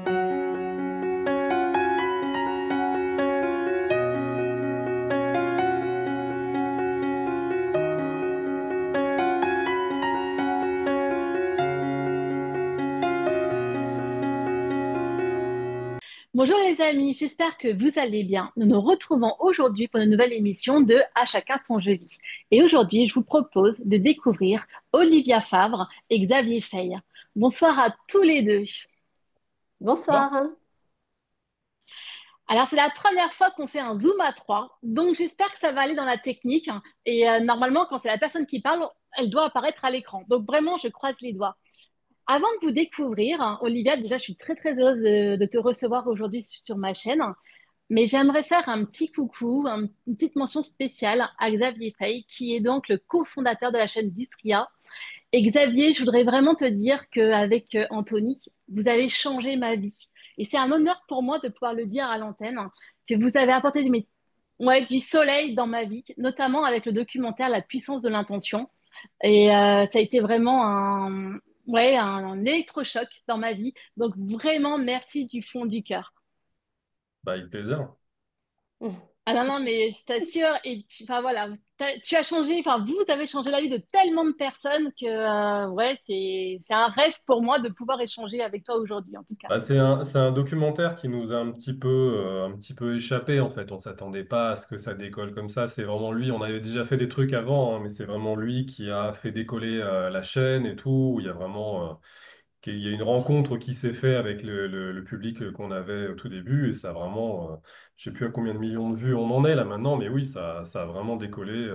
Bonjour les amis, j'espère que vous allez bien. Nous nous retrouvons aujourd'hui pour une nouvelle émission de À chacun son jeu vie. Et aujourd'hui, je vous propose de découvrir Olivia Favre et Xavier Fay. Bonsoir à tous les deux. Bonsoir. Alors, c'est la première fois qu'on fait un Zoom à trois, donc j'espère que ça va aller dans la technique. Et normalement, quand c'est la personne qui parle, elle doit apparaître à l'écran. Donc vraiment, je croise les doigts. Avant de vous découvrir, Olivia, déjà, je suis très très heureuse de te recevoir aujourd'hui sur ma chaîne. Mais j'aimerais faire un petit coucou, une petite mention spéciale à Xavier Fay, qui est donc le cofondateur de la chaîne Discria. Et Xavier, je voudrais vraiment te dire qu'avec Anthony, vous avez changé ma vie. Et c'est un honneur pour moi de pouvoir le dire à l'antenne, que vous avez apporté ouais, du soleil dans ma vie, notamment avec le documentaire La puissance de l'intention. Et ça a été vraiment ouais, un électrochoc dans ma vie. Donc vraiment, merci du fond du cœur. Bah, avec plaisir. Ah non, non, mais je t'assure, enfin voilà, tu as changé, enfin vous avez changé la vie de tellement de personnes que ouais, c'est un rêve pour moi de pouvoir échanger avec toi aujourd'hui en tout cas. Bah, c'est un documentaire qui nous a un petit peu échappé en fait. On s'attendait pas à ce que ça décolle comme ça. C'est vraiment lui. On avait déjà fait des trucs avant, hein, mais c'est vraiment lui qui a fait décoller la chaîne et tout. Il y a vraiment il y a une rencontre qui s'est faite avec le public qu'on avait au tout début et ça a vraiment, je sais plus à combien de millions de vues on en est là maintenant, mais oui, ça a vraiment décollé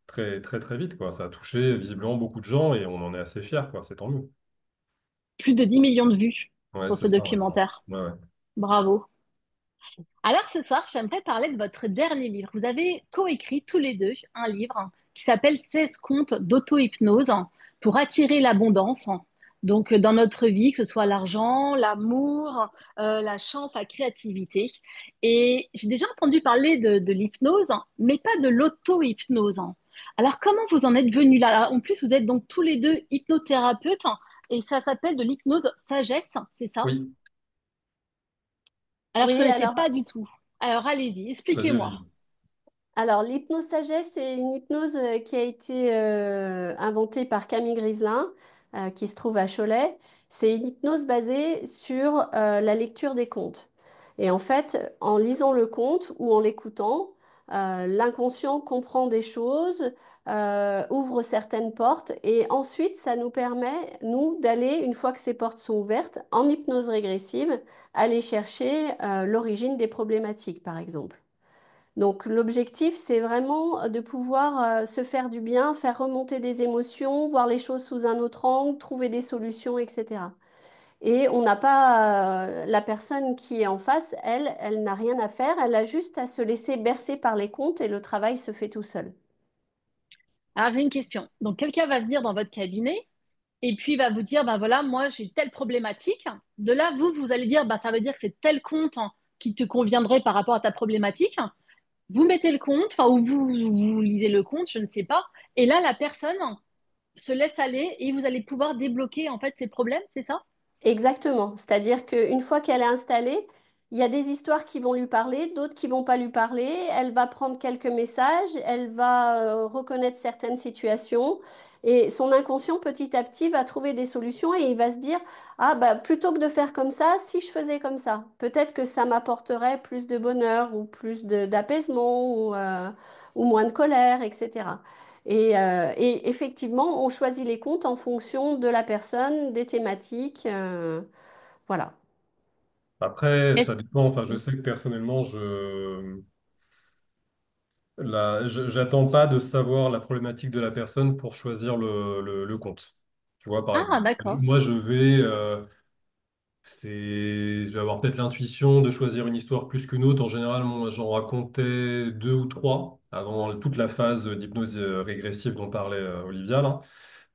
très très très vite quoi. Ça a touché visiblement beaucoup de gens et on en est assez fiers quoi. C'est tant mieux. Plus de 10 millions de vues Ouais, pour c'est ce ça, ouais. documentaire. Ouais, ouais. Bravo. Alors ce soir, j'aimerais parler de votre dernier livre. Vous avez coécrit tous les deux un livre qui s'appelle 16 contes d'auto-hypnose pour attirer l'abondance. Donc dans notre vie, que ce soit l'argent, l'amour, la chance, la créativité. Et j'ai déjà entendu parler de l'hypnose, mais pas de l'auto-hypnose. Alors comment vous en êtes venus là? En plus, vous êtes donc tous les deux hypnothérapeutes et ça s'appelle de l'hypnose sagesse, c'est ça? Oui, Alors je oui, connaissais pas du tout. Alors allez-y, vas-y, expliquez-moi. Olivier. Alors, l'hypnosagesse, c'est une hypnose qui a été inventée par Camille Griselin, qui se trouve à Cholet. C'est une hypnose basée sur la lecture des contes. Et en fait, en lisant le conte ou en l'écoutant, l'inconscient comprend des choses, ouvre certaines portes, et ensuite, ça nous permet, nous, d'aller, une fois que ces portes sont ouvertes, en hypnose régressive, aller chercher l'origine des problématiques, par exemple. Donc l'objectif, c'est vraiment de pouvoir se faire du bien, faire remonter des émotions, voir les choses sous un autre angle, trouver des solutions, etc. Et on n'a pas la personne qui est en face, elle n'a rien à faire, elle a juste à se laisser bercer par les contes et le travail se fait tout seul. Alors j'ai une question. Donc quelqu'un va venir dans votre cabinet et puis va vous dire, ben voilà, moi j'ai telle problématique. De là, vous allez dire, bah ça veut dire que c'est tel compte qui te conviendrait par rapport à ta problématique. Vous mettez le compte, enfin, ou vous lisez le compte, je ne sais pas. Et là, la personne se laisse aller et vous allez pouvoir débloquer en fait ses problèmes, c'est ça? Exactement. C'est-à-dire qu'une fois qu'elle est installée, il y a des histoires qui vont lui parler, d'autres qui vont pas lui parler. Elle va prendre quelques messages, elle va reconnaître certaines situations et son inconscient petit à petit va trouver des solutions et il va se dire, ah bah plutôt que de faire comme ça, si je faisais comme ça, peut-être que ça m'apporterait plus de bonheur ou plus d'apaisement ou moins de colère, etc. Et effectivement, on choisit les comptes en fonction de la personne, des thématiques. Voilà. Après, ça Est-ce- dépend. Enfin, je sais que personnellement, j'attends pas de savoir la problématique de la personne pour choisir le compte. Tu vois, par exemple. Ah, d'accord. Moi, je vais avoir peut-être l'intuition de choisir une histoire plus qu'une autre. En général, moi, j'en racontais deux ou trois avant toute la phase d'hypnose régressive dont parlait Olivia, là.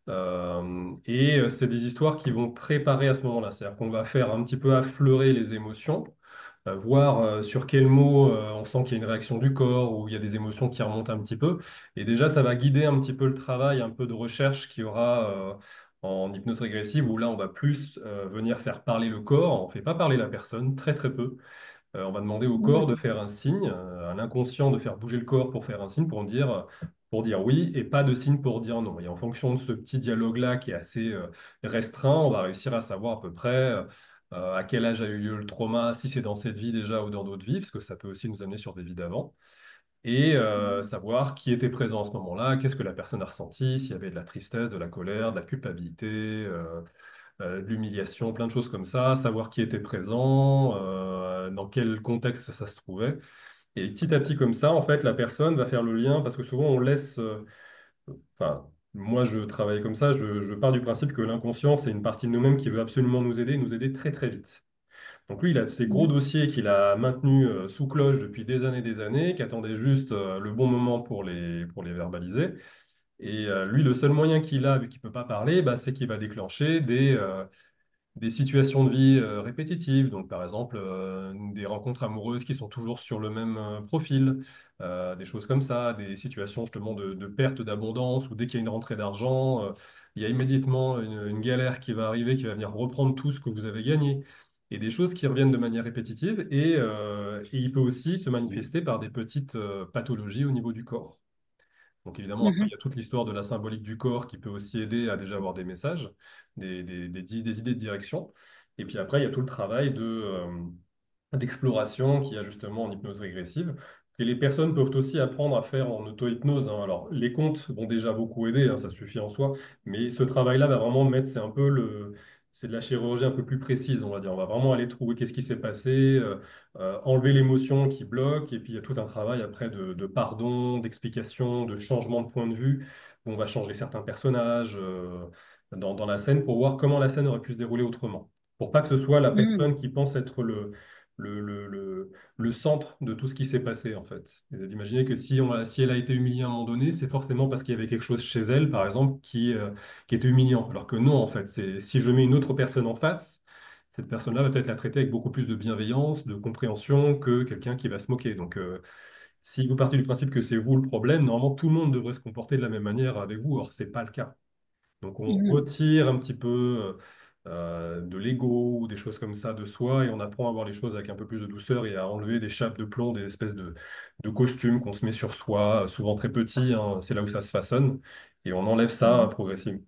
C'est des histoires qui vont préparer à ce moment-là. C'est-à-dire qu'on va faire un petit peu affleurer les émotions, voir sur quel mot on sent qu'il y a une réaction du corps ou il y a des émotions qui remontent un petit peu. Et déjà, ça va guider un petit peu le travail, un peu de recherche qu'il y aura en hypnose régressive, où là, on va plus venir faire parler le corps. On ne fait pas parler la personne, très très peu. On va demander au corps de Mhm. faire un signe, à l'inconscient de faire bouger le corps pour faire un signe, pour dire oui, et pas de signe pour dire non. Et en fonction de ce petit dialogue-là qui est assez restreint, on va réussir à savoir à peu près à quel âge a eu lieu le trauma, si c'est dans cette vie déjà ou dans d'autres vies, parce que ça peut aussi nous amener sur des vies d'avant, et savoir qui était présent à ce moment-là, qu'est-ce que la personne a ressenti, s'il y avait de la tristesse, de la colère, de la culpabilité. De l'humiliation, plein de choses comme ça, savoir qui était présent, dans quel contexte ça se trouvait. Et petit à petit comme ça, en fait, la personne va faire le lien, parce que souvent on laisse, enfin, moi je travaille comme ça, je pars du principe que l'inconscient, c'est une partie de nous-mêmes qui veut absolument nous aider très très vite. Donc lui, il a ces gros Mhm. dossiers qu'il a maintenus sous cloche depuis des années, qui attendaient juste le bon moment pour les verbaliser. Et lui, le seul moyen qu'il a, vu qu'il ne peut pas parler, bah, c'est qu'il va déclencher des situations de vie répétitives, donc par exemple des rencontres amoureuses qui sont toujours sur le même profil, des choses comme ça, des situations justement de perte d'abondance, où dès qu'il y a une rentrée d'argent, il y a immédiatement une galère qui va arriver, qui va venir reprendre tout ce que vous avez gagné, et des choses qui reviennent de manière répétitive, et il peut aussi se manifester par des petites pathologies au niveau du corps. Donc évidemment, après, il Mhm. y a toute l'histoire de la symbolique du corps qui peut aussi aider à déjà avoir des messages, des idées de direction. Et puis après, il y a tout le travail d'exploration qu'il y a justement en hypnose régressive, que les personnes peuvent aussi apprendre à faire en auto-hypnose, hein. Alors, les contes vont déjà beaucoup aider, hein, ça suffit en soi, mais ce travail-là va vraiment mettre, c'est un peu c'est de la chirurgie un peu plus précise, on va dire. On va vraiment aller trouver qu'est-ce qui s'est passé, enlever l'émotion qui bloque, et puis il y a tout un travail après de pardon, d'explication, de changement de point de vue. On va changer certains personnages dans la scène pour voir comment la scène aurait pu se dérouler autrement. Pour pas que ce soit la Mhm. personne qui pense être le, le, le, le centre de tout ce qui s'est passé, en fait. Et d'imaginer que si elle a été humiliée à un moment donné, c'est forcément parce qu'il y avait quelque chose chez elle, par exemple, qui était humiliant. Alors que non, en fait, c'est si je mets une autre personne en face, cette personne-là va peut-être la traiter avec beaucoup plus de bienveillance, de compréhension que quelqu'un qui va se moquer. Donc, si vous partez du principe que c'est vous le problème, normalement, tout le monde devrait se comporter de la même manière avec vous. Or, c'est pas le cas. Donc on Mhm. retire un petit peu de l'ego ou des choses comme ça de soi et on apprend à voir les choses avec un peu plus de douceur et à enlever des chapes de plomb, des espèces de costumes qu'on se met sur soi, souvent très petits, hein, c'est là où ça se façonne, et on enlève ça Mhm. progressivement.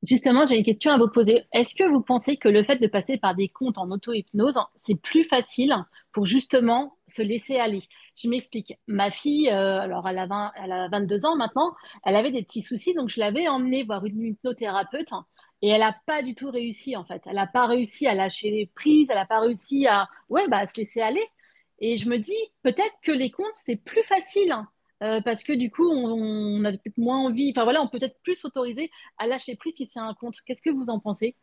Justement, j'ai une question à vous poser. Est-ce que vous pensez que le fait de passer par des comptes en auto-hypnose, c'est plus facile pour justement se laisser aller? Je m'explique. Ma fille, alors elle a 22 ans maintenant, elle avait des petits soucis, donc je l'avais emmenée voir une hypnothérapeute et elle n'a pas du tout réussi en fait. Elle n'a pas réussi à lâcher prise, elle n'a pas réussi à, ouais, bah, à se laisser aller. Et je me dis, peut-être que les comptes, c'est plus facile. Parce que du coup, on a peut-être moins envie, enfin voilà, on peut être plus autorisé à lâcher prise si c'est un compte. Qu'est-ce que vous en pensez?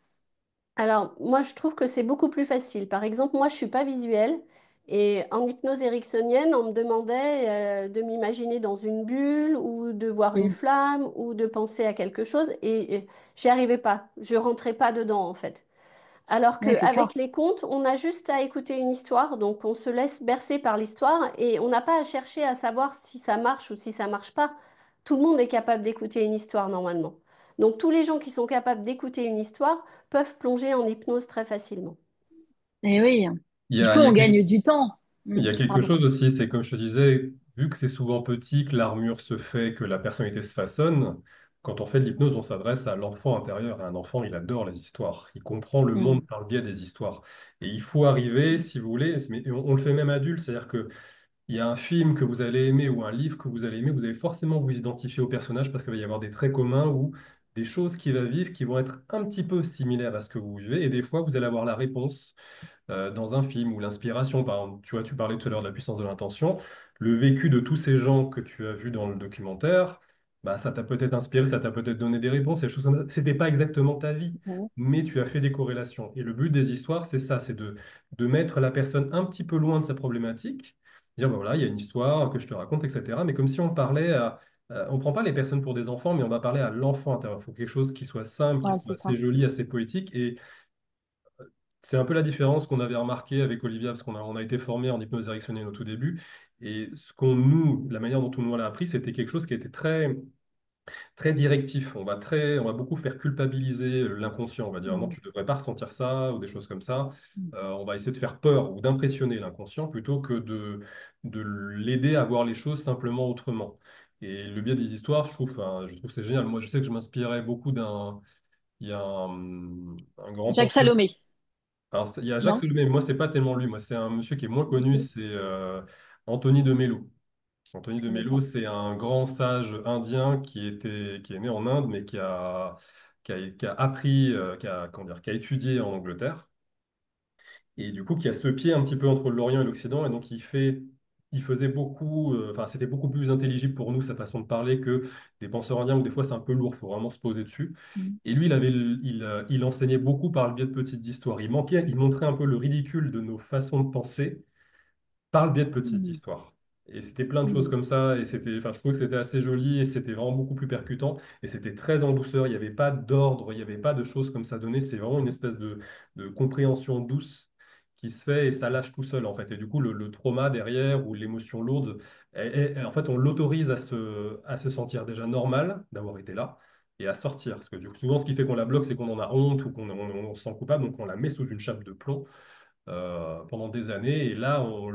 Alors, moi, je trouve que c'est beaucoup plus facile. Par exemple, moi, je suis pas visuelle. Et en hypnose ericksonienne, on me demandait de m'imaginer dans une bulle ou de voir une Mm. flamme ou de penser à quelque chose. Et j'y arrivais pas. Je rentrais pas dedans, en fait. Alors Ouais, c'est ça. qu'avec les contes, on a juste à écouter une histoire. Donc, on se laisse bercer par l'histoire et on n'a pas à chercher à savoir si ça marche ou si ça marche pas. Tout le monde est capable d'écouter une histoire normalement. Donc, tous les gens qui sont capables d'écouter une histoire peuvent plonger en hypnose très facilement. Et oui. Il y Du a, coup, il y a on quel- gagne du temps. il Mm. y a quelque Pardon. chose aussi, c'est comme je te disais, vu que c'est souvent petit, que l'armure se fait, que la personnalité se façonne, quand on fait de l'hypnose, on s'adresse à l'enfant intérieur. Et un enfant, il adore les histoires. Il comprend le monde Mm. par le biais des histoires. Et il faut arriver, si vous voulez, mais on le fait même adulte, c'est-à-dire que il y a un film que vous allez aimer ou un livre que vous allez aimer, vous allez forcément vous identifier au personnage parce qu'il va y avoir des traits communs ou des choses qu'il va vivre qui vont être un petit peu similaires à ce que vous vivez. Et des fois, vous allez avoir la réponse dans un film ou l'inspiration. Par exemple, tu vois, tu parlais tout à l'heure de la puissance de l'intention. Le vécu de tous ces gens que tu as vus dans le documentaire, bah, ça t'a peut-être inspiré, ça t'a peut-être donné des réponses, des choses comme ça. C'était pas exactement ta vie, Mm. mais tu as fait des corrélations. Et le but des histoires, c'est ça, c'est de mettre la personne un petit peu loin de sa problématique. Dire, bah, voilà, il y a une histoire que je te raconte, etc. Mais comme si on parlait à... on prend pas les personnes pour des enfants, mais on va parler à l'enfant intérieur. Il faut quelque chose qui soit simple, qui Ouais, soit c'est ça. assez joli, assez poétique. Et c'est un peu la différence qu'on avait remarqué avec Olivia, parce on a été formé en hypnose érectionnelle au tout début. Et la manière dont on nous l'a appris, c'était quelque chose qui était très, très directif. On va beaucoup faire culpabiliser l'inconscient. On va dire non, Mm. tu ne devrais pas ressentir ça ou des choses comme ça. On va essayer de faire peur ou d'impressionner l'inconscient plutôt que de l'aider à voir les choses simplement autrement. Et le biais des histoires, je trouve que c'est génial. Moi, je sais que je m'inspirais beaucoup d'un. Il y a un grand Jacques penseur. Salomé, Alors, il y a Jacques non? Salomé, mais moi, c'est pas tellement lui. Moi, c'est un monsieur qui est moins connu, Ok, c'est Anthony de Mello. Anthony je de connais Mello, pas. c'est un grand sage indien qui est né en Inde, mais qui a appris, comment dire, qui a étudié en Angleterre, et du coup qui a ce pied un petit peu entre l'Orient et l'Occident, et donc il faisait beaucoup, enfin c'était beaucoup plus intelligible pour nous sa façon de parler que des penseurs indiens où des fois c'est un peu lourd, il faut vraiment se poser dessus. Mm. Et lui, il enseignait beaucoup par le biais de petites histoires. Il montrait un peu le ridicule de nos façons de penser par le biais de petites Mm. histoires. Et c'était plein de choses Mm. comme ça, et enfin, je trouvais que c'était assez joli, et c'était vraiment beaucoup plus percutant, et c'était très en douceur, il n'y avait pas d'ordre, il n'y avait pas de choses comme ça données, c'est vraiment une espèce de compréhension douce qui se fait, et ça lâche tout seul, en fait. Et du coup, le trauma derrière, ou l'émotion lourde, en fait, on l'autorise à se sentir déjà normal d'avoir été là, et à sortir. Parce que du coup, souvent, ce qui fait qu'on la bloque, c'est qu'on en a honte, ou on se sent coupable, donc on la met sous une chape de plomb pendant des années. Et là, on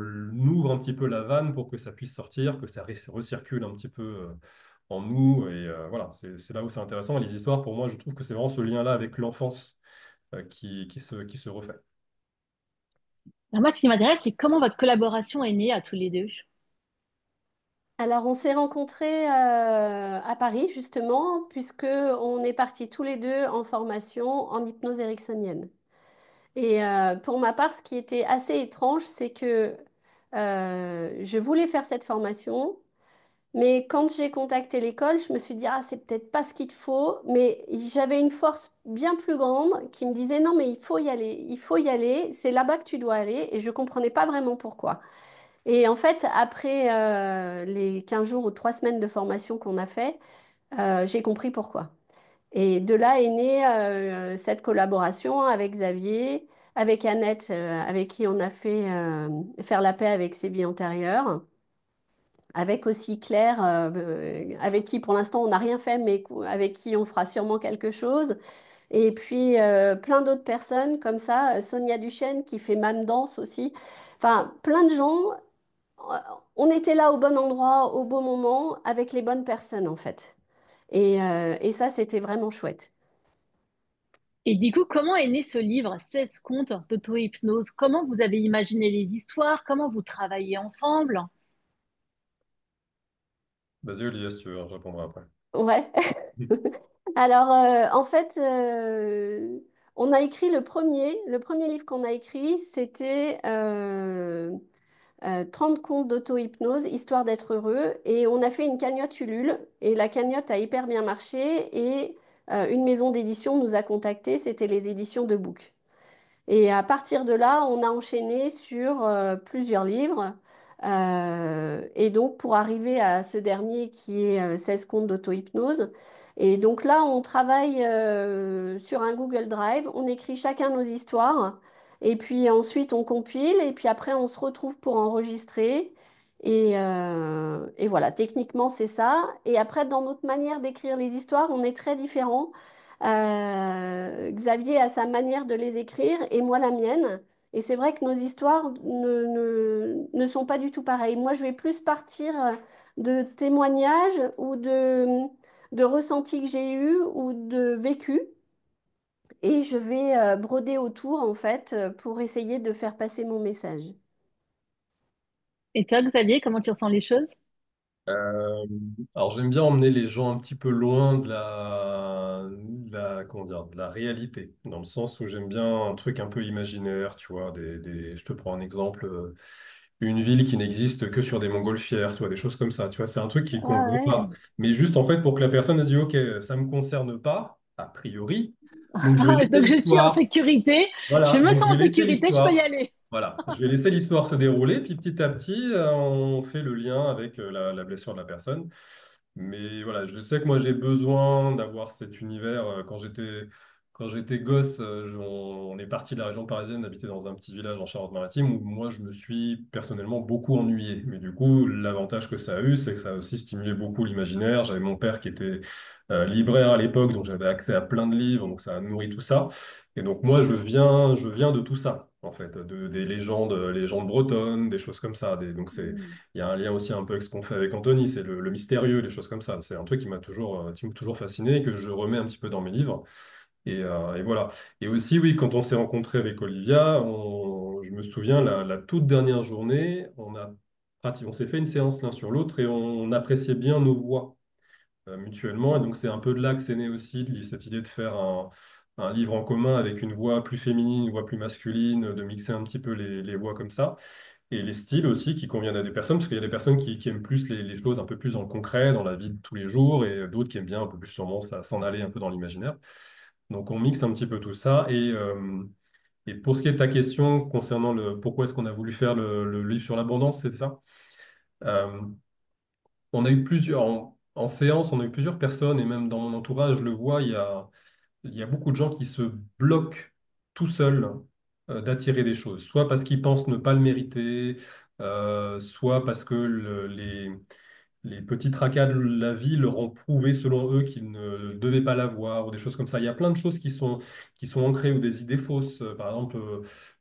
ouvre un petit peu la vanne pour que ça puisse sortir, que ça recircule un petit peu en nous. Et voilà, c'est là où c'est intéressant. Et les histoires, pour moi, je trouve que c'est vraiment ce lien-là avec l'enfance qui se refait. Alors moi, ce qui m'intéresse, c'est comment votre collaboration est née à tous les deux. Alors, on s'est rencontrés à Paris, justement, puisque on est partis tous les deux en formation en hypnose ericksonienne. Et pour ma part, ce qui était assez étrange, c'est que je voulais faire cette formation, mais quand j'ai contacté l'école, je me suis dit, ah, c'est peut-être pas ce qu'il te faut, mais j'avais une force bien plus grande qui me disait, non, mais il faut y aller, c'est là-bas que tu dois aller, et je comprenais pas vraiment pourquoi. Et en fait, après les 15 jours ou 3 semaines de formation qu'on a fait, j'ai compris pourquoi. Et de là est née cette collaboration avec Xavier, avec Annette, avec qui on a fait faire la paix avec ses vies antérieures, avec aussi Claire, avec qui pour l'instant on n'a rien fait, mais avec qui on fera sûrement quelque chose. Et puis plein d'autres personnes comme ça, Sonia Duchesne qui fait Mam Danse aussi. Enfin, plein de gens. euh, On était là au bon endroit, au bon moment, avec les bonnes personnes en fait. Et ça, c'était vraiment chouette. Et du coup, comment est né ce livre, 16 contes d'auto-hypnose? Comment vous avez imaginé les histoires? Comment vous travaillez ensemble? Vas-y, Olivier, si tu veux, je répondrai après. Ouais. Alors, en fait, on a écrit le premier livre qu'on a écrit, c'était 30 contes d'auto-hypnose, histoire d'être heureux. Et on a fait une cagnotte Ulule. Et la cagnotte a hyper bien marché. Et une maison d'édition nous a contactés, c'était les éditions de Book. Et à partir de là, on a enchaîné sur plusieurs livres. Et donc, pour arriver à ce dernier qui est 16 contes d'auto-hypnose. Et donc là, on travaille sur un Google Drive. On écrit chacun nos histoires. Et puis ensuite, on compile. Et puis après, on se retrouve pour enregistrer. Et voilà, techniquement, c'est ça. Et après, dans notre manière d'écrire les histoires, on est très différents. Xavier a sa manière de les écrire et moi la mienne. Et c'est vrai que nos histoires ne sont pas du tout pareilles. Moi, je vais plus partir de témoignages ou de ressentis que j'ai eus ou de vécus. Et je vais broder autour, en fait, pour essayer de faire passer mon message. Et toi, Xavier, comment tu ressens les choses? Euh, alors j'aime bien emmener les gens un petit peu loin comment dire, de la réalité, dans le sens où j'aime bien un truc un peu imaginaire, tu vois, je te prends un exemple, une ville qui n'existe que sur des montgolfières, tu vois, des choses comme ça, tu vois, c'est un truc qu'on ne Ah voit ouais. pas, mais juste en fait pour que la personne elle se dise, ok, ça me concerne pas, a priori, donc je vais laisser Donc je suis en l'histoire, sécurité, je voilà, me donc je sens vais en laisser sécurité, je peux y l'histoire. aller. Voilà, je vais laisser l'histoire se dérouler, puis petit à petit, on fait le lien avec la blessure de la personne. Mais voilà, je sais que moi j'ai besoin d'avoir cet univers. Quand j'étais Quand j'étais gosse, on est parti de la région parisienne, d'habiter dans un petit village en Charente-Maritime où moi, je me suis personnellement beaucoup ennuyé. Mais du coup, l'avantage que ça a eu, c'est que ça a aussi stimulé beaucoup l'imaginaire. J'avais mon père qui était libraire à l'époque, donc j'avais accès à plein de livres, donc ça a nourri tout ça. Et donc moi, je viens de tout ça, en fait, des légendes bretonnes, des choses comme ça. Donc Mm. il y a un lien aussi un peu avec ce qu'on fait avec Anthony, c'est le mystérieux, des choses comme ça. C'est un truc qui m'a toujours fasciné et que je remets un petit peu dans mes livres. Et voilà. Et aussi, oui, quand on s'est rencontré avec Olivia, je me souviens, la toute dernière journée, on s'est fait une séance l'un sur l'autre et on appréciait bien nos voix mutuellement. Et donc, c'est un peu de là que c'est né aussi, cette idée de faire un livre en commun avec une voix plus féminine, une voix plus masculine, de mixer un petit peu les voix comme ça. Et les styles aussi qui conviennent à des personnes, parce qu'il y a des personnes qui aiment plus les choses un peu plus dans le concret, dans la vie de tous les jours, et d'autres qui aiment bien un peu plus sûrement s'en aller un peu dans l'imaginaire. Donc on mixe un petit peu tout ça. Et pour ce qui est de ta question concernant pourquoi est-ce qu'on a voulu faire le livre sur l'abondance, c'est ça? Euh, on a eu en séance, on a eu plusieurs personnes, et même dans mon entourage, je le vois, il y a beaucoup de gens qui se bloquent tout seuls d'attirer des choses, soit parce qu'ils pensent ne pas le mériter, soit parce que les petits tracas de la vie leur ont prouvé, selon eux, qu'ils ne devaient pas l'avoir, ou des choses comme ça. Il y a plein de choses qui sont ancrées, ou des idées fausses. Par exemple,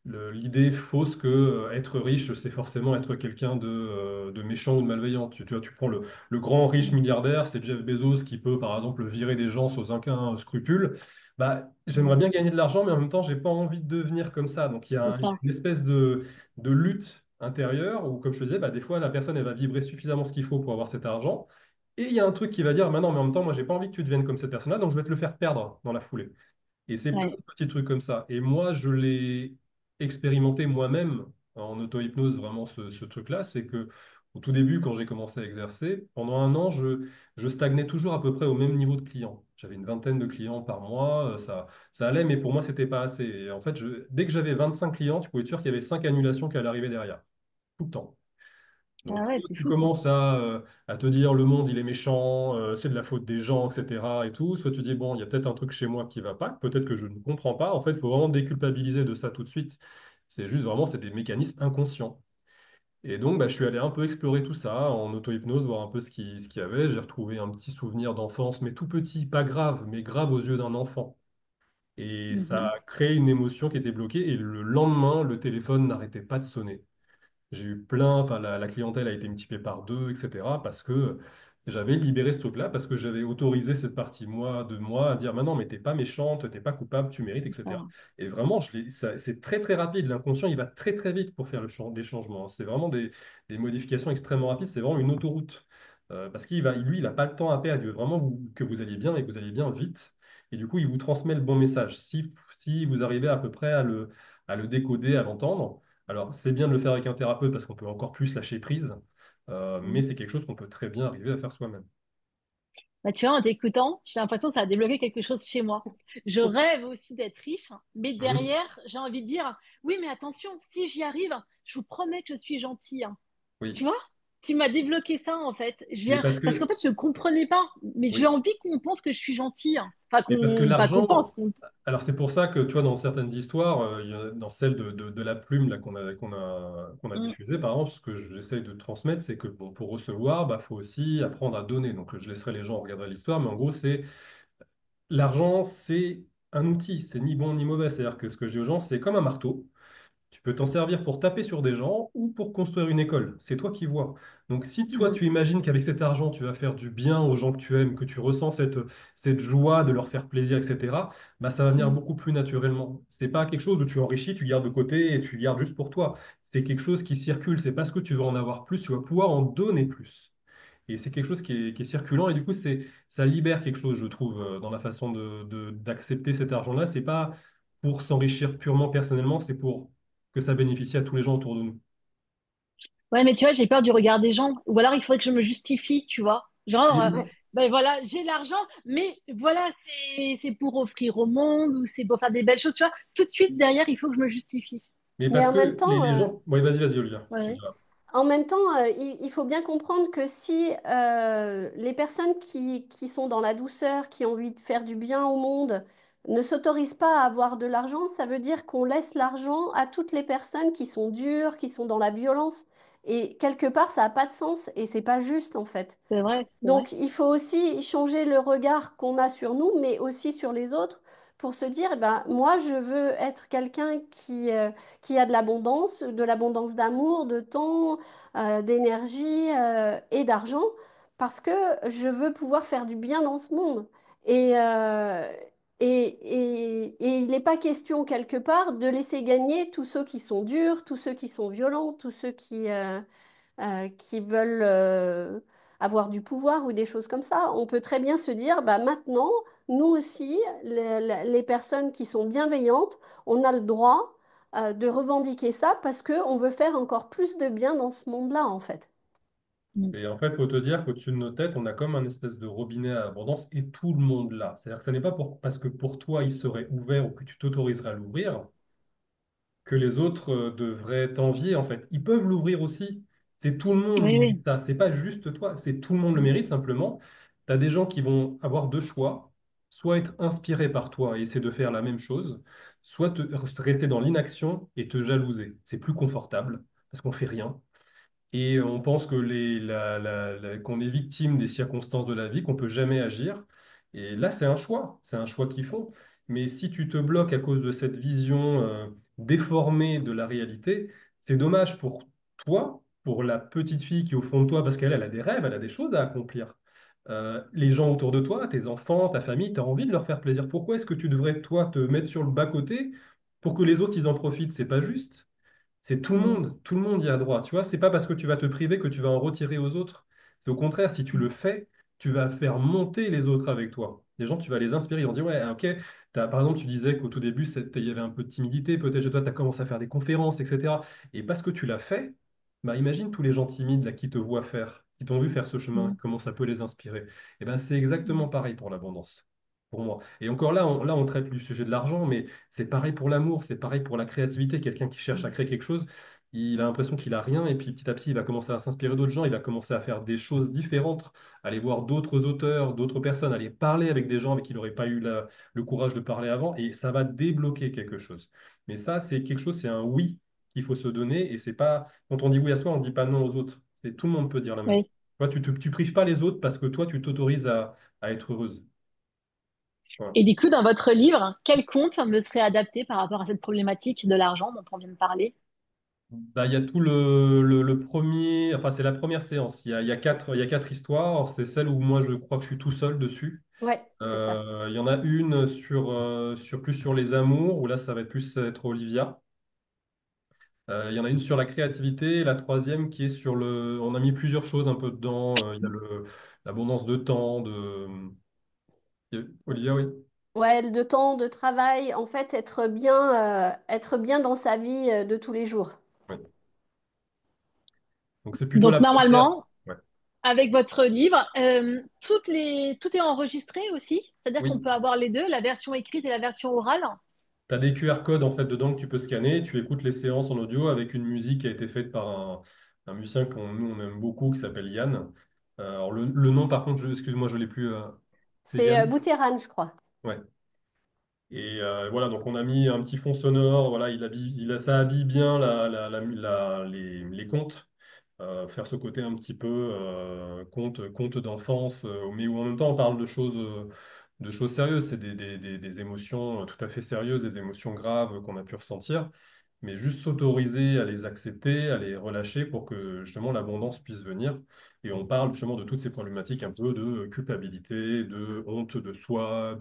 l'idée fausse que être riche, c'est forcément être quelqu'un de méchant ou de malveillant. Tu vois, tu prends le grand riche milliardaire, c'est Jeff Bezos qui peut, par exemple, virer des gens sans aucun scrupule. Bah, j'aimerais bien Mm. gagner de l'argent, mais en même temps, j'ai pas envie de devenir comme ça. Donc, C'est il y a ça. une espèce de lutte intérieure où, comme je te disais, bah, des fois, la personne, elle va vibrer suffisamment ce qu'il faut pour avoir cet argent. Et il y a un truc qui va dire, bah non, mais en même temps, moi, j'ai pas envie que tu deviennes comme cette personne-là, donc je vais te le faire perdre dans la foulée. Et c'est plein Ouais. de petits trucs comme ça. Et moi, je l'ai expérimenté moi-même en auto-hypnose, vraiment, ce truc-là. C'est que au tout début, quand j'ai commencé à exercer, pendant un an, je stagnais toujours à peu près au même niveau de clients. J'avais une vingtaine de clients par mois, ça allait, mais pour moi, c'était pas assez. Et en fait, dès que j'avais 25 clients, tu pouvais être sûr qu'il y avait 5 annulations qui allaient arriver derrière, tout le temps. Ah Donc, ouais, soit c'est tu fou ça. commences à te dire le monde il est méchant, c'est de la faute des gens, etc. et tout. Soit tu dis bon, il y a peut-être un truc chez moi qui va pas, peut-être que je ne comprends pas. En fait, il faut vraiment déculpabiliser de ça tout de suite. C'est juste vraiment, c'est des mécanismes inconscients. Et donc, bah, je suis allé un peu explorer tout ça en auto-hypnose, voir un peu ce qu'il y avait. J'ai retrouvé un petit souvenir d'enfance, mais tout petit, pas grave, mais grave aux yeux d'un enfant. Et ça Mhm. a créé une émotion qui était bloquée. Et le lendemain, le téléphone n'arrêtait pas de sonner. J'ai eu plein, enfin la clientèle a été multipliée par deux, etc. Parce que j'avais libéré ce truc-là, parce que j'avais autorisé cette partie moi de moi à dire, maintenant, mais t'es pas méchante, t'es pas coupable, tu mérites, etc. Ça. Et vraiment, c'est très très rapide. L'inconscient, il va très très vite pour faire les changements. C'est vraiment des modifications extrêmement rapides. C'est vraiment une autoroute. Parce lui, il n'a pas le temps à perdre. Il veut vraiment que vous alliez bien et que vous alliez bien vite. Et du coup, il vous transmet le bon message. Si vous arrivez à peu près à le décoder, à l'entendre. Alors, c'est bien de le faire avec un thérapeute parce qu'on peut encore plus lâcher prise, mais c'est quelque chose qu'on peut très bien arriver à faire soi-même. Bah, tu vois, en t'écoutant, j'ai l'impression que ça a débloqué quelque chose chez moi. Je rêve aussi d'être riche, mais Mhm. derrière, j'ai envie de dire, oui, mais attention, si j'y arrive, je vous promets que je suis gentille. Tu Oui, vois? Tu m'as débloqué ça, en fait. mais parce Parce qu'en que, fait, je ne comprenais pas, mais j'ai oui, envie qu'on pense que je suis gentille. Enfin, mais parce que pas qu'on pense, l'argent, qu'on... alors c'est pour ça que, tu vois, dans certaines histoires, dans celle de la plume là, qu'on a Mm. diffusée, par exemple, ce que j'essaie de transmettre, c'est que bon, pour recevoir, bah, faut aussi apprendre à donner. Donc, je laisserai les gens regarder l'histoire, mais en gros, l'argent, c'est un outil, c'est ni bon ni mauvais. C'est-à-dire que ce que je dis aux gens, c'est comme un marteau. Tu peux t'en servir pour taper sur des gens ou pour construire une école. C'est toi qui vois. Donc, si toi, Mhm. tu imagines qu'avec cet argent, tu vas faire du bien aux gens que tu aimes, que tu ressens cette joie de leur faire plaisir, etc., bah, ça va venir Mm. beaucoup plus naturellement. C'est pas quelque chose où tu enrichis, tu gardes de côté et tu gardes juste pour toi. C'est quelque chose qui circule. C'est parce que tu vas en avoir plus, tu vas pouvoir en donner plus. Et c'est quelque chose qui est circulant et du coup, ça libère quelque chose, je trouve, dans la façon d'accepter cet argent-là. C'est pas pour s'enrichir purement personnellement, c'est pour que ça bénéficie à tous les gens autour de nous. Ouais, mais tu vois, j'ai peur du regard des gens. Ou alors, il faudrait que je me justifie, tu vois. Genre, Et- Ouais. ben voilà, j'ai l'argent, mais voilà, c'est pour offrir au monde ou c'est pour faire des belles choses, tu vois. Tout de suite, derrière, il faut que je me justifie. mais Mais parce en même que temps, les gens. Oui, vas-y, Olivia. Ouais. En même temps, il faut bien comprendre que si les personnes qui sont dans la douceur, qui ont envie de faire du bien au monde, ne s'autorise pas à avoir de l'argent, ça veut dire qu'on laisse l'argent à toutes les personnes qui sont dures, qui sont dans la violence. Et quelque part, ça n'a pas de sens et c'est pas juste en fait. C'est vrai, c'est vrai. Donc, il faut aussi changer le regard qu'on a sur nous, mais aussi sur les autres, pour se dire, eh ben, moi, je veux être quelqu'un qui a de l'abondance d'amour, de temps, d'énergie, et d'argent, parce que je veux pouvoir faire du bien dans ce monde. Et, euh, et il n'est pas question, quelque part, de laisser gagner tous ceux qui sont durs, tous ceux qui sont violents, tous ceux qui veulent avoir du pouvoir ou des choses comme ça. On peut très bien se dire, bah, maintenant, nous aussi, les personnes qui sont bienveillantes, on a le droit de revendiquer ça parce qu'on veut faire encore plus de bien dans ce monde-là, en fait. Mm. Et en fait, il faut te dire qu'au-dessus de nos têtes, on a comme un espèce de robinet à abondance et tout le monde là. C'est-à-dire que ce n'est pas parce que pour toi, il serait ouvert ou que tu t'autoriserais à l'ouvrir que les autres devraient t'envier, en fait. Ils peuvent l'ouvrir aussi. C'est tout le monde Oui, mérite oui. ça. C'est pas juste toi, c'est tout le monde le mérite simplement. Tu as des gens qui vont avoir deux choix, soit être inspirés par toi et essayer de faire la même chose, soit rester dans l'inaction et te jalouser. C'est plus confortable parce qu'on fait rien. Et on pense que qu'on est victime des circonstances de la vie, qu'on peut jamais agir. Et là, c'est un choix qu'ils font. Mais si tu te bloques à cause de cette vision déformée de la réalité, c'est dommage pour toi, pour la petite fille qui est au fond de toi, parce qu'elle a des rêves, elle a des choses à accomplir. Les gens autour de toi, tes enfants, ta famille, tu as envie de leur faire plaisir. Pourquoi est-ce que tu devrais, toi, te mettre sur le bas-côté pour que les autres, ils en profitent? C'est pas juste. C'est Mm. tout le monde y a droit. Tu vois, c'est pas parce que tu vas te priver que tu vas en retirer aux autres. C'est au contraire, si tu le fais, tu vas faire monter les autres avec toi. Les gens, tu vas les inspirer. Ils vont dire, ouais, ok, par exemple, tu disais qu'au tout début, il y avait un peu de timidité, peut-être chez toi, tu as commencé à faire des conférences, etc. Et parce que tu l'as fait, bah, imagine tous les gens timides là, qui te voient faire, qui t'ont vu faire ce chemin, Mm. comment ça peut les inspirer. Et ben, c'est Mm. exactement pareil pour l'abondance, pour moi. Et encore là, on traite du sujet de l'argent, mais c'est pareil pour l'amour, c'est pareil pour la créativité. Quelqu'un qui cherche à créer quelque chose, il a l'impression qu'il a rien, et puis petit à petit, il va commencer à s'inspirer d'autres gens, il va commencer à faire des choses différentes, aller voir d'autres auteurs, d'autres personnes, aller parler avec des gens avec qui il n'aurait pas eu le courage de parler avant, et ça va débloquer quelque chose. Mais ça, c'est quelque chose, c'est un oui qu'il faut se donner, et c'est pas, quand on dit oui à soi, on ne dit pas non aux autres. C'est tout le monde peut dire la même chose. Oui. Toi, tu prives pas les autres parce que toi, tu t'autorises à être heureuse. Voilà. Et du coup, dans votre livre, quel conte me serait adapté par rapport à cette problématique de l'argent dont on vient de parler? Bah, il y a tout le premier, enfin c'est la première séance. Il y a quatre histoires. C'est celle où moi je crois que je suis tout seul dessus. Ouais, c'est ça. Il y en a une plus sur les amours, où là ça va être plus être Olivia. Il y en a une sur la créativité, et la troisième qui est sur le. On a mis plusieurs choses un peu dedans. Il y a l'abondance de temps, Olivia, oui. Ouais, de temps, de travail, en fait, être bien dans sa vie de tous les jours. Ouais. Donc c'est plutôt Donc, la première. normalement, Ouais. avec votre livre, tout est enregistré aussi, c'est-à-dire qu'on Oui. peut avoir les deux, la version écrite et la version orale. Tu as des QR codes en fait dedans que tu peux scanner. Tu écoutes les séances en audio avec une musique qui a été faite par un musicien nous on aime beaucoup qui s'appelle Yann. Alors le nom par contre, excuse-moi, je l'ai plus. C'est C'est Yann. Bouterane, je crois. Ouais. Et voilà, donc on a mis un petit fond sonore. Voilà, ça habille bien les contes. Faire ce côté un petit peu conte d'enfance, mais où en même temps on parle de choses sérieuses. C'est des émotions tout à fait sérieuses, des émotions graves qu'on a pu ressentir, mais juste s'autoriser à les accepter, à les relâcher pour que justement l'abondance puisse venir. Et on parle justement de toutes ces problématiques un peu de culpabilité, de honte de soi,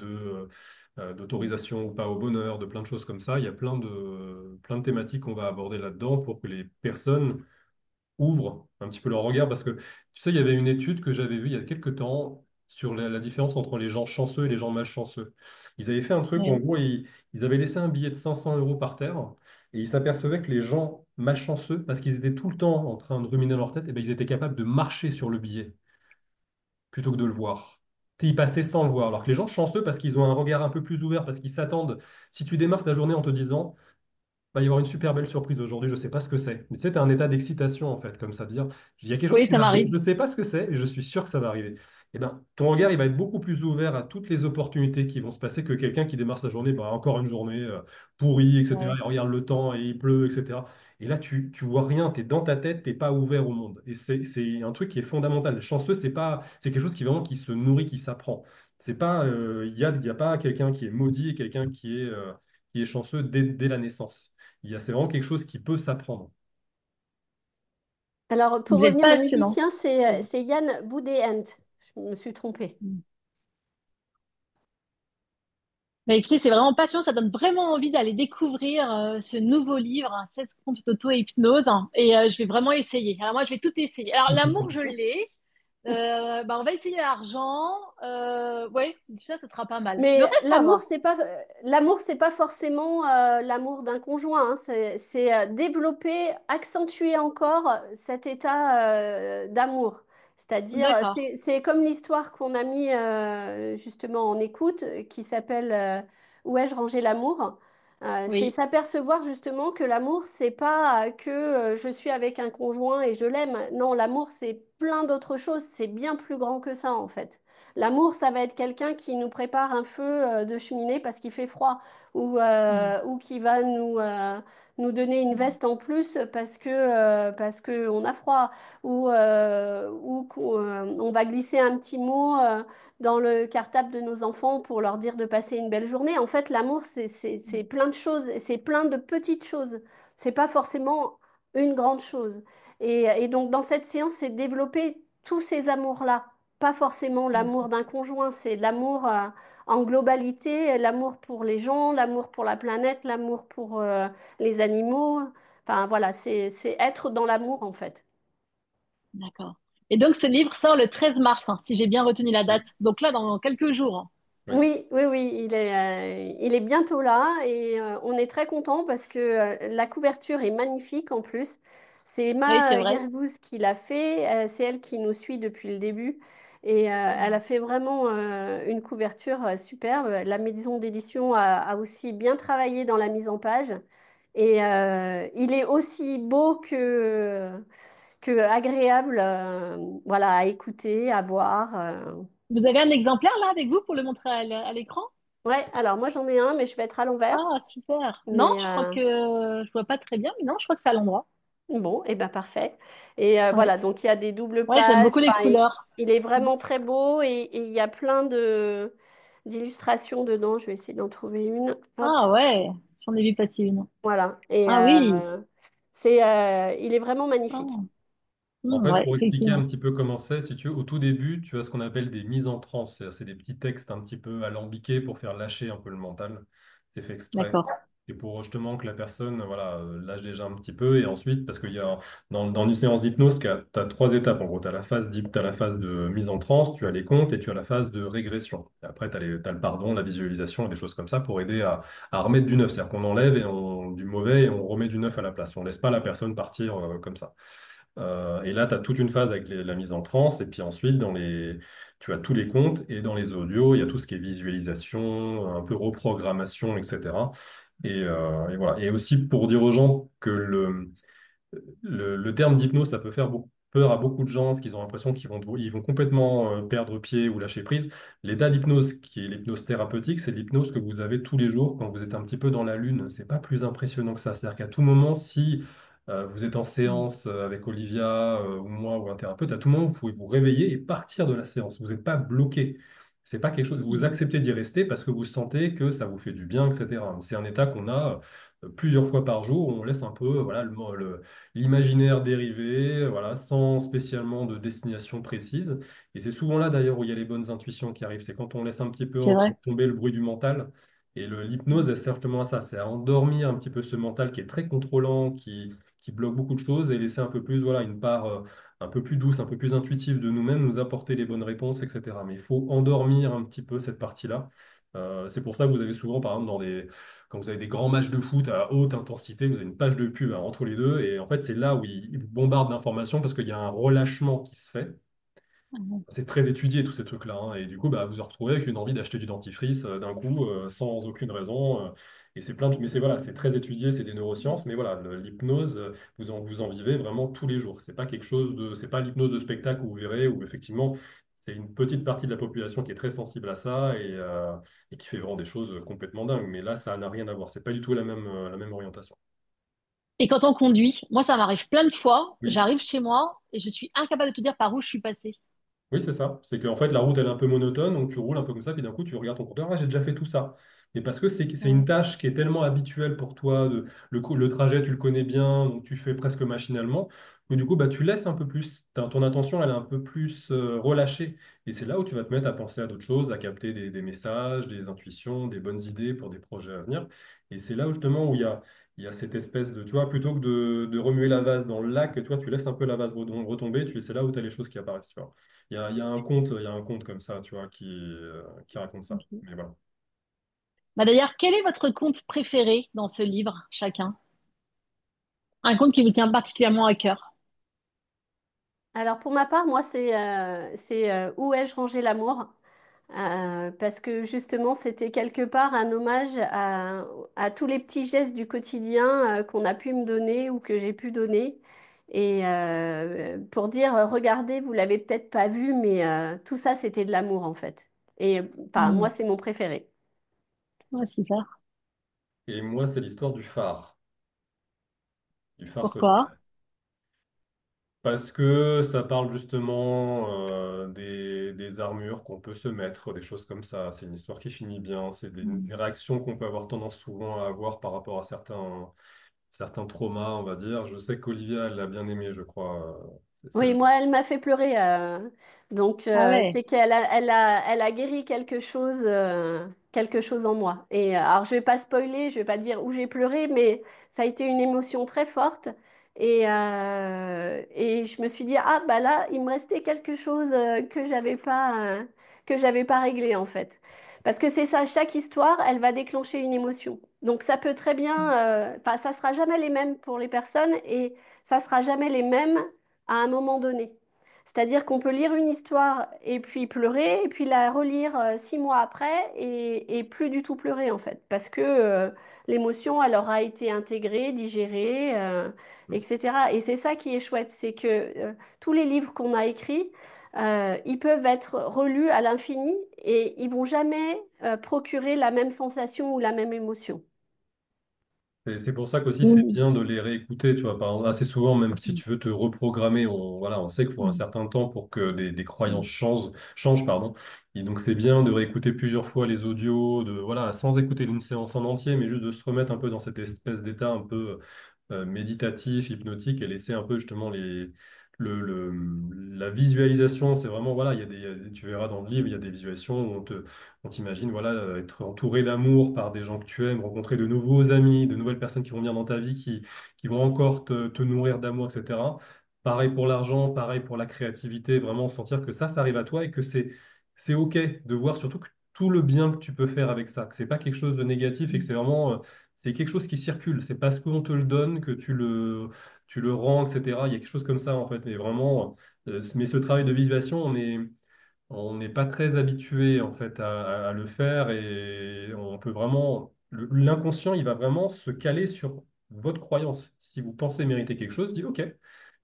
d'autorisation ou pas au bonheur, de plein de choses comme ça. Il y a plein de thématiques qu'on va aborder là-dedans pour que les personnes ouvrent un petit peu leur regard parce que tu sais, il y avait une étude que j'avais vue il y a quelques temps sur la différence entre les gens chanceux et les gens malchanceux. Ils avaient fait un truc où en Oui. gros, ils avaient laissé un billet de 500 euros par terre et ils s'apercevaient que les gens malchanceux, parce qu'ils étaient tout le temps en train de ruminer dans leur tête, et ben, ils étaient capables de marcher sur le billet plutôt que de le voir. Ils passaient sans le voir. Alors que les gens chanceux, parce qu'ils ont un regard un peu plus ouvert, parce qu'ils s'attendent, si tu démarres ta journée en te disant va y avoir une super belle surprise aujourd'hui, je ne sais pas ce que c'est. Mais tu sais, tu as un état d'excitation en fait, comme ça, de dire, il y a quelque chose Oui, qui ça va arriver, je m'arrive. ne sais pas ce que c'est, et je suis sûr que ça va arriver. Eh ben, ton regard, il va être beaucoup plus ouvert à toutes les opportunités qui vont se passer que quelqu'un qui démarre sa journée, bah, encore une journée pourrie, etc. Ouais. Il regarde le temps et il pleut, etc. Et là, tu vois rien, tu es dans ta tête, tu pas ouvert au monde. Et c'est un truc qui est fondamental. Chanceux, c'est pas, c'est quelque chose qui vraiment qui se nourrit, qui s'apprend. C'est pas, il y a pas quelqu'un qui est maudit et quelqu'un qui est chanceux dès la naissance. C'est vraiment quelque chose qui peut s'apprendre. Alors, pour Vous êtes revenir au passionnant. musicien, c'est Yann Boudéent. Je me suis trompée. Mm. Bah, écoutez, c'est vraiment passionnant, ça donne vraiment envie d'aller découvrir ce nouveau livre, hein, 16 contes d'auto-hypnose, hein, et je vais vraiment essayer. Alors moi, je vais tout essayer. Alors l'amour, je l'ai. Bah, on va essayer l'argent. Ouais, ça sera pas mal. Le Mais reste, ça va. l'amour, c'est pas forcément l'amour d'un conjoint, hein. C'est développer, accentuer encore cet état d'amour. C'est-à-dire, D'accord. c'est comme l'histoire qu'on a mis justement en écoute, qui s'appelle Où ai-je rangé l'amour? C'est Oui. s'apercevoir justement que l'amour, c'est pas que je suis avec un conjoint et je l'aime. Non, l'amour, c'est plein d'autres choses. C'est bien plus grand que ça en fait. L'amour, ça va être quelqu'un qui nous prépare un feu de cheminée parce qu'il fait froid, Mm. ou qui va nous donner une veste en plus parce que on a froid, ou on va glisser un petit mot dans le cartable de nos enfants pour leur dire de passer une belle journée. En fait, l'amour, c'est plein de choses, c'est plein de petites choses. C'est pas forcément une grande chose. Et donc, dans cette séance, c'est développer tous ces amours-là, pas forcément l'amour d'un conjoint, c'est l'amour en globalité, l'amour pour les gens, l'amour pour la planète, l'amour pour les animaux. Enfin voilà, c'est être dans l'amour en fait. D'accord. Et donc, ce livre sort le 13 mars, hein, si j'ai bien retenu la Oui, date. Donc là, dans quelques jours, hein. oui. Oui, oui, oui, il est bientôt là et on est très content parce que la couverture est magnifique en plus. C'est Oui, c'est Emma vrai. Gergouz qui l'a fait, c'est elle qui nous suit depuis le début et elle a fait vraiment une couverture superbe. La maison d'édition a aussi bien travaillé dans la mise en page et il est aussi beau que agréable, voilà, à écouter, à voir. Vous avez un exemplaire là avec vous pour le montrer à l'écran? Ouais, alors moi j'en ai un, mais je vais être à l'envers. Ah, super. Non, Mais je crois que je vois pas très bien, mais non, je crois que c'est à l'endroit. bon, et ben parfait. Et Ouais. voilà, donc il y a des doubles Ouais, j'aime pages. beaucoup les Enfin, couleurs. il est vraiment très beau et il y a plein de d'illustrations dedans. Je vais essayer d'en trouver une. Hop, Ah ouais, j'en ai vu passer une. voilà. Et Ah oui. il est vraiment magnifique. Ah. En fait, Ouais, pour expliquer un effectivement. petit peu comment c'est, si tu veux, au tout début, tu as ce qu'on appelle des mises en transe. C'est des petits textes un petit peu alambiqués pour faire lâcher un peu le mental. C'est fait exprès. D'accord. C'est pour justement que la personne voilà, lâche déjà un petit peu. Et ensuite, parce qu'il y a dans une séance d'hypnose, tu as trois étapes. En gros, tu as la phase t'as la phase de mise en transe, tu as les comptes et tu as la phase de régression. Et après, tu as, le pardon, la visualisation et des choses comme ça pour aider à remettre du neuf. C'est-à-dire qu'on enlève du mauvais et on remet du neuf à la place. On ne laisse pas la personne partir comme ça. Et là, tu as toute une phase avec la mise en transe, et puis ensuite, tu as tous les comptes, et dans les audios, il y a tout ce qui est visualisation, un peu reprogrammation, etc. Et voilà. Et aussi pour dire aux gens que le terme d'hypnose, ça peut faire peur à beaucoup de gens, parce qu'ils ont l'impression ils vont complètement perdre pied ou lâcher prise. L'état d'hypnose, qui est l'hypnose thérapeutique, c'est l'hypnose que vous avez tous les jours quand vous êtes un petit peu dans la lune. C'est pas plus impressionnant que ça. C'est-à-dire qu'à tout moment, si vous êtes en séance avec Olivia ou moi ou un thérapeute, à tout moment, vous pouvez vous réveiller et partir de la séance. Vous n'êtes pas bloqué. C'est pas quelque chose. Vous acceptez d'y rester parce que vous sentez que ça vous fait du bien, etc. C'est un état qu'on a plusieurs fois par jour où on laisse un peu voilà, l'imaginaire dérivé, voilà, sans spécialement de destination précise. Et c'est souvent là d'ailleurs où il y a les bonnes intuitions qui arrivent. C'est quand on laisse un petit peu C'est vrai. tomber le bruit du mental. Et l'hypnose, elle sert justement à ça, c'est à endormir un petit peu ce mental qui est très contrôlant, qui bloque beaucoup de choses et laisser un peu plus, voilà, une part un peu plus douce, un peu plus intuitive de nous-mêmes, nous apporter les bonnes réponses, etc. Mais il faut endormir un petit peu cette partie-là. C'est pour ça que vous avez souvent, par exemple, quand vous avez des grands matchs de foot à haute intensité, vous avez une page de pub entre les deux, et en fait, c'est là où ils vous bombardent d'informations parce qu'il y a un relâchement qui se fait. Mhm. C'est très étudié, tous ces trucs-là, hein, et du coup, bah, vous vous retrouvez avec une envie d'acheter du dentifrice d'un coup, sans aucune raison. Et c'est plein de, mais c'est voilà, c'est très étudié, c'est des neurosciences, mais voilà, l'hypnose, vous en vivez vraiment tous les jours. C'est pas quelque chose de, c'est pas l'hypnose de spectacle où vous verrez, où effectivement, c'est une petite partie de la population qui est très sensible à ça et qui fait vraiment des choses complètement dingues. Mais là, ça n'a rien à voir. C'est pas du tout la même orientation. Et quand on conduit, moi, ça m'arrive plein de fois. Oui. J'arrive chez moi et je suis incapable de te dire par où je suis passée. Oui, c'est ça. C'est qu'en fait, la route, elle est un peu monotone, donc tu roules un peu comme ça, puis d'un coup, tu regardes ton compteur, ah, j'ai déjà fait tout ça. Et parce que c'est une Mm. tâche qui est tellement habituelle pour toi, le trajet, tu le connais bien, donc tu fais presque machinalement, que du coup, bah, tu laisses un peu plus, ton attention, elle est un peu plus relâchée. Et c'est là où tu vas te mettre à penser à d'autres choses, à capter des messages, des intuitions, des bonnes idées pour des projets à venir. Et c'est là où, justement où il y a cette espèce de, tu vois, plutôt que de remuer la vase dans le lac, tu vois, tu laisses un peu la vase retomber, c'est là où tu as les choses qui apparaissent, tu vois. Il y a un conte comme ça, tu vois, qui raconte ça. Ok. Mais voilà. Bah d'ailleurs, quel est votre conte préféré dans ce livre, chacun? Un conte qui vous tient particulièrement à cœur. Alors pour ma part, moi, c'est Où ai-je rangé l'amour? Parce que justement, c'était quelque part un hommage à tous les petits gestes du quotidien qu'on a pu me donner ou que j'ai pu donner. Et pour dire, regardez, vous l'avez peut-être pas vu, mais tout ça, c'était de l'amour en fait. Et enfin, moi, Mm. c'est mon préféré. Ouais, super. Et moi, c'est l'histoire du phare Pourquoi? solitaire. Parce que ça parle justement des armures qu'on peut se mettre, des choses comme ça. C'est une histoire qui finit bien. C'est des réactions qu'on peut avoir tendance souvent à avoir par rapport à certains traumas, on va dire. Je sais qu'Olivia, elle l'a bien aimé, je crois. Oui, moi, elle m'a fait pleurer. Donc, Ah ouais. c'est elle a guéri quelque chose en moi. Et alors, je vais pas spoiler, je vais pas dire où j'ai pleuré, mais ça a été une émotion très forte. Et je me suis dit, ah, bah là, il me restait quelque chose que j'avais pas réglé, en fait. Parce que c'est ça, chaque histoire, elle va déclencher une émotion. Donc, ça peut très bien, enfin, ça sera jamais les mêmes pour les personnes et ça sera jamais les mêmes à un moment donné. C'est-à-dire qu'on peut lire une histoire et puis pleurer, et puis la relire 6 mois après et plus du tout pleurer en fait, parce que l'émotion, elle aura été intégrée, digérée, etc. Et c'est ça qui est chouette, c'est que tous les livres qu'on a écrits, ils peuvent être relus à l'infini et ils vont jamais procurer la même sensation ou la même émotion. C'est pour ça qu'aussi c'est Mm. bien de les réécouter, tu vois. Par exemple, assez souvent, même si tu veux te reprogrammer, voilà, on sait qu'il faut un Mm. certain temps pour que des croyances changent, pardon. Et donc c'est bien de réécouter plusieurs fois les audios, voilà, sans écouter une séance en entier, mais juste de se remettre un peu dans cette espèce d'état un peu méditatif, hypnotique, et laisser un peu justement la visualisation. C'est vraiment, voilà, tu verras dans le livre, il y a des visualisations où on t'imagine, voilà, être entouré d'amour par des gens que tu aimes, rencontrer de nouveaux amis, de nouvelles personnes qui vont venir dans ta vie, qui vont encore te nourrir d'amour, etc. Pareil pour l'argent, pareil pour la créativité, vraiment sentir que ça arrive à toi et que c'est OK de voir surtout que tout le bien que tu peux faire avec ça, que c'est pas quelque chose de négatif et que c'est vraiment c'est quelque chose qui circule. C'est parce qu'on te le donne que tu le rends, etc. Il y a quelque chose comme ça, en fait. Et vraiment, mais ce travail de visualisation, on n'est pas très habitué, en fait, à le faire. Et on peut vraiment. L'inconscient, il va vraiment se caler sur votre croyance. Si vous pensez mériter quelque chose, dites OK,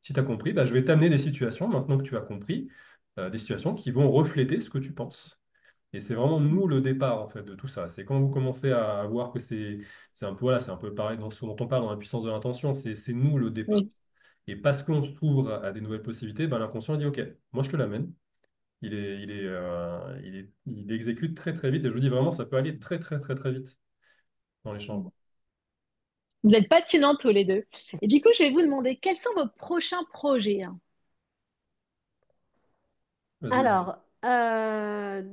si tu as compris, bah, je vais t'amener des situations, maintenant que tu as compris, des situations qui vont refléter ce que tu penses. Et c'est vraiment nous le départ en fait de tout ça. C'est quand vous commencez à voir que c'est un peu voilà, c'est un peu pareil dans ce dont on parle dans la puissance de l'intention. C'est nous le départ. Oui. Et parce qu'on s'ouvre à des nouvelles possibilités, ben, l'inconscient il dit OK, moi je te l'amène. Il exécute très très vite. Et je vous dis vraiment, ça peut aller très très très très vite dans les changements. Vous êtes passionnants tous les deux. Et du coup, je vais vous demander quels sont vos prochains projets, hein. Vas-y, Olivia. Alors,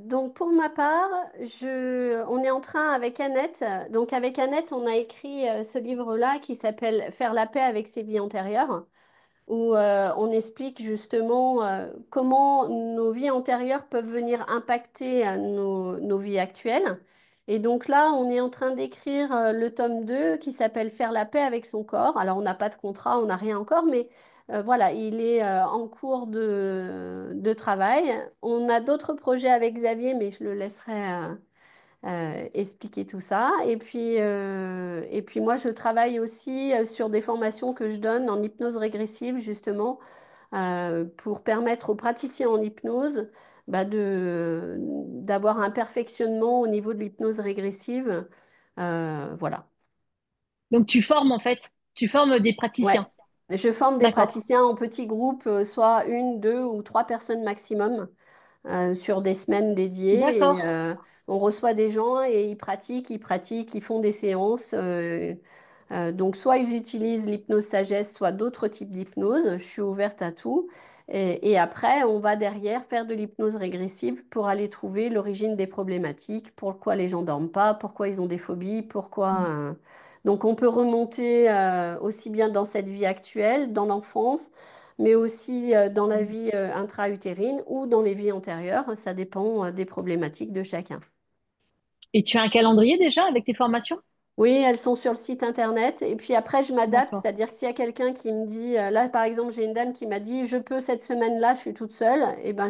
donc pour ma part, on est en train avec Annette. Donc avec Annette, on a écrit ce livre-là qui s'appelle Faire la paix avec ses vies antérieures, où on explique justement comment nos vies antérieures peuvent venir impacter nos vies actuelles. Et donc là, on est en train d'écrire le tome 2 qui s'appelle Faire la paix avec son corps. Alors, on n'a pas de contrat, on n'a rien encore, mais voilà, il est en cours de travail. On a d'autres projets avec Xavier, mais je le laisserai expliquer tout ça. Et puis moi, je travaille aussi sur des formations que je donne en hypnose régressive, justement, pour permettre aux praticiens en hypnose d'avoir un perfectionnement au niveau de l'hypnose régressive. Voilà. Donc tu formes en fait, tu formes des Ouais. praticiens. Je forme des D'accord. praticiens en petits groupes, soit une, deux ou trois personnes maximum, sur des semaines dédiées. D'accord. Et on reçoit des gens et ils pratiquent, ils font des séances. Donc, soit ils utilisent l'hypnose sagesse, soit d'autres types d'hypnose. Je suis ouverte à tout. Et après, on va derrière faire de l'hypnose régressive pour aller trouver l'origine des problématiques, pourquoi les gens dorment pas, pourquoi ils ont des phobies, pourquoi. Donc, on peut remonter aussi bien dans cette vie actuelle, dans l'enfance, mais aussi dans la vie intra-utérine ou dans les vies antérieures. Ça dépend des problématiques de chacun. Et tu as un calendrier déjà avec tes formations? Oui, elles sont sur le site internet. Et puis après, je m'adapte. D'accord. C'est-à-dire que s'il y a quelqu'un qui me dit, là par exemple, j'ai une dame qui m'a dit, je peux cette semaine-là, je suis toute seule. Et ben,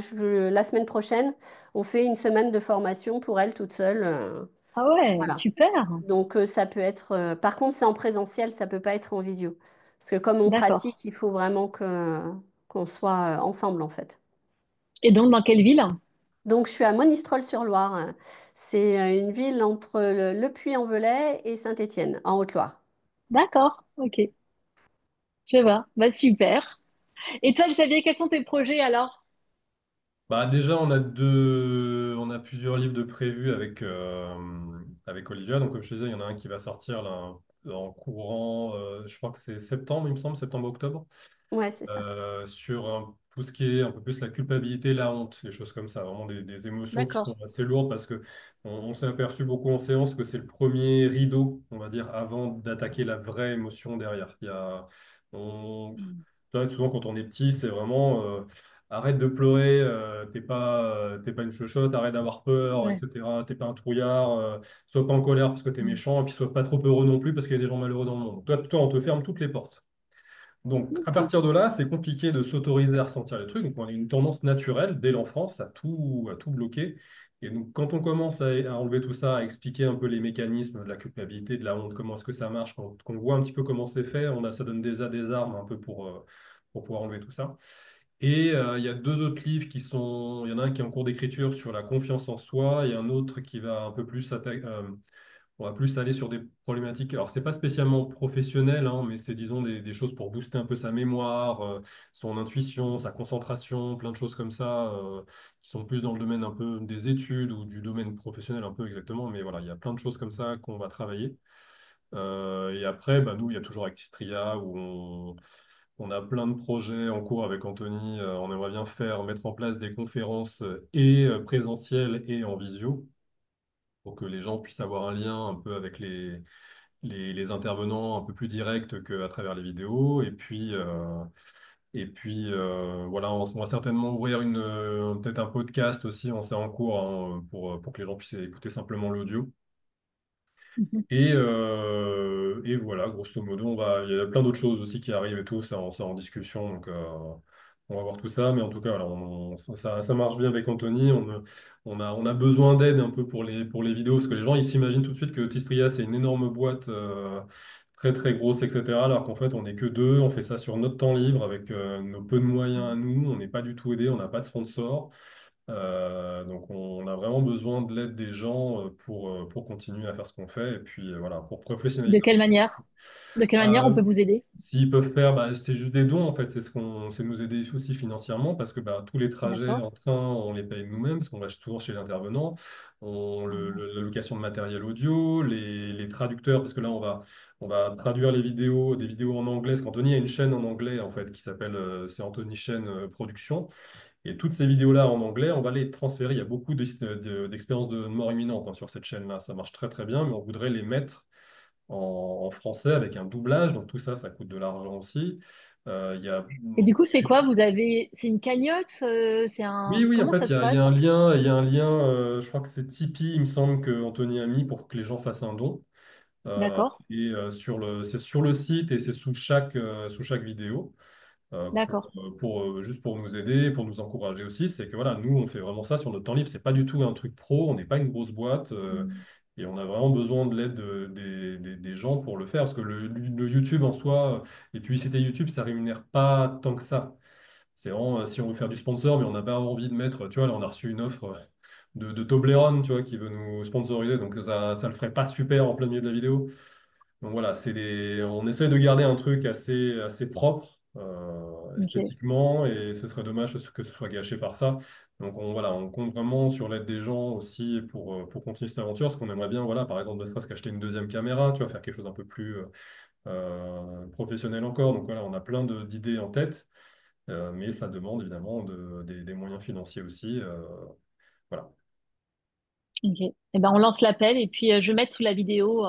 la semaine prochaine, on fait une semaine de formation pour elle toute seule. Ah ouais, Voilà. super. Donc ça peut être. Par contre, c'est en présentiel, ça peut pas être en visio. Parce que comme on D'accord. pratique, il faut vraiment qu'on soit ensemble en fait. Et donc dans quelle ville? Donc je suis à Monistrol-sur-Loire. C'est une ville entre Le Puy-en-Velay et Saint-Étienne, en Haute-Loire. D'accord. Ok. Je vois. Bah super. Et toi, Xavier, quels sont tes projets alors? Bah déjà, on a plusieurs livres de prévus avec Olivia. Donc, comme je te disais, il y en a un qui va sortir là, en courant, je crois que c'est septembre, il me semble, septembre-octobre, Ouais, c'est ça. sur tout ce qui est un peu plus la culpabilité, la honte, les choses comme ça. Vraiment des émotions qui sont D'accord. assez lourdes parce que on s'est aperçu beaucoup en séance que c'est le premier rideau, on va dire, avant d'attaquer la vraie émotion derrière. On, Mm. tu vois, souvent quand on est petit, c'est vraiment arrête de pleurer, t'es pas une chochotte, arrête d'avoir peur, Ouais. etc. T'es pas un trouillard, sois pas en colère parce que t'es Mm. méchant, et puis sois pas trop heureux non plus parce qu'il y a des gens malheureux dans le monde. Toi, on te ferme toutes les portes. Donc, à Ok. partir de là, c'est compliqué de s'autoriser à ressentir les trucs. Donc, on a une tendance naturelle dès l'enfance à tout bloquer. Et donc, quand on commence à enlever tout ça, à expliquer un peu les mécanismes de la culpabilité, de la honte, comment est-ce que ça marche, quand on voit un petit peu comment c'est fait, ça donne déjà des armes un peu pour pouvoir enlever tout ça. Et il y a deux autres livres il y en a un qui est en cours d'écriture sur la confiance en soi et un autre qui va un peu plus on va plus aller sur des problématiques. Alors, c'est pas spécialement professionnel, hein, mais c'est, disons, des choses pour booster un peu sa mémoire, son intuition, sa concentration, plein de choses comme ça, qui sont plus dans le domaine un peu des études ou du domaine professionnel un peu exactement. Mais voilà, il y a plein de choses comme ça qu'on va travailler. Et après, bah, nous, il y a toujours Actistria où on a plein de projets en cours avec Anthony. On aimerait bien mettre en place des conférences et présentielles et en visio pour que les gens puissent avoir un lien un peu avec les intervenants un peu plus directs qu'à travers les vidéos. Voilà, on va certainement ouvrir peut-être un podcast aussi, on sait en cours, hein, pour que les gens puissent écouter simplement l'audio. Mhm. Et voilà, grosso modo, il y a plein d'autres choses aussi qui arrivent et tout, c'est en discussion, donc on va voir tout ça. Mais en tout cas, voilà, ça marche bien avec Anthony. On a besoin d'aide un peu pour les vidéos, parce que les gens, ils s'imaginent tout de suite que Tistria, c'est une énorme boîte très très grosse, etc. Alors qu'en fait, on n'est que deux, on fait ça sur notre temps libre, avec nos peu de moyens à nous, on n'est pas du tout aidé, on n'a pas de sponsor. Donc on a vraiment besoin de l'aide des gens pour continuer à faire ce qu'on fait et puis voilà, pour De professionnaliser. quelle manière? De quelle manière on Euh, peut vous aider? S'ils peuvent faire, bah, c'est juste des dons en fait, c'est nous aider aussi financièrement parce que bah, tous les trajets D'accord. en train, on les paye nous-mêmes parce qu'on va toujours chez l'intervenant, Mhm. la location de matériel audio, les traducteurs parce que là on va traduire les vidéos, des vidéos en anglais, parce qu'Anthony a une chaîne en anglais en fait qui s'appelle c'est Anthony Chaîne Production. Et toutes ces vidéos-là en anglais, on va les transférer. Il y a beaucoup d'expériences de mort imminente, hein, sur cette chaîne-là. Ça marche très très bien, mais on voudrait les mettre en français avec un doublage. Donc tout ça, ça coûte de l'argent aussi. Il y a... Et du coup, c'est quoi? C'est une cagnotte? Oui, oui, en Comment fait, ça se il y a un passe? lien, je crois que c'est Tipeee, il me semble que Anthony a mis pour que les gens fassent un don. D'accord. C'est sur le site et c'est sous chaque vidéo. D'accord. juste pour nous aider, pour nous encourager aussi. C'est que voilà, nous, on fait vraiment ça sur notre temps libre. C'est pas du tout un truc pro, on n'est pas une grosse boîte. Et on a vraiment besoin de l'aide des gens pour le faire. Parce que le YouTube en soi, les publicités YouTube, ça rémunère pas tant que ça. C'est vraiment si on veut faire du sponsor, mais on n'a pas envie de mettre. Tu vois, là, on a reçu une offre de Toblerone, tu vois, qui veut nous sponsoriser. Donc ça le ferait pas super en plein milieu de la vidéo. Donc voilà, on essaie de garder un truc assez propre Ok. esthétiquement et ce serait dommage que ce soit gâché par ça. Donc voilà, on compte vraiment sur l'aide des gens aussi pour continuer cette aventure parce qu'on aimerait bien, voilà, par exemple, ne serait-ce qu'acheter une deuxième caméra, tu vois, faire quelque chose un peu plus professionnel encore. Donc voilà, on a plein d'idées en tête, mais ça demande évidemment des moyens financiers aussi. Voilà. Ok. Eh ben, on lance l'appel et puis je vais mettre sous la vidéo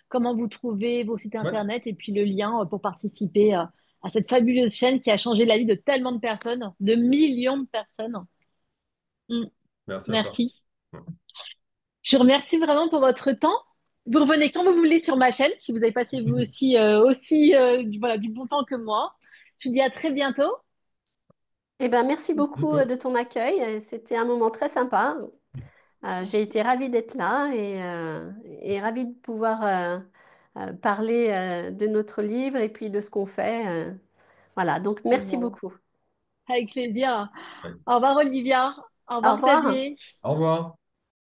comment vous trouvez vos sites Ouais, internet et puis le lien pour participer à cette fabuleuse chaîne qui a changé la vie de tellement de personnes, de millions de personnes. Mm. merci à toi. Merci. Je vous remercie vraiment pour votre temps. Vous revenez quand vous voulez sur ma chaîne si vous avez passé vous aussi voilà, du bon temps que moi. Je vous dis à très bientôt. Eh ben, merci beaucoup Bientôt. de ton accueil. C'était un moment très sympa. J'ai été ravie d'être là et ravie de pouvoir parler de notre livre et puis de ce qu'on fait. Voilà, donc merci Bon, beaucoup. avec plaisir. Ouais. Au revoir Olivia. Au Au revoir revoir. Xavier. Au revoir.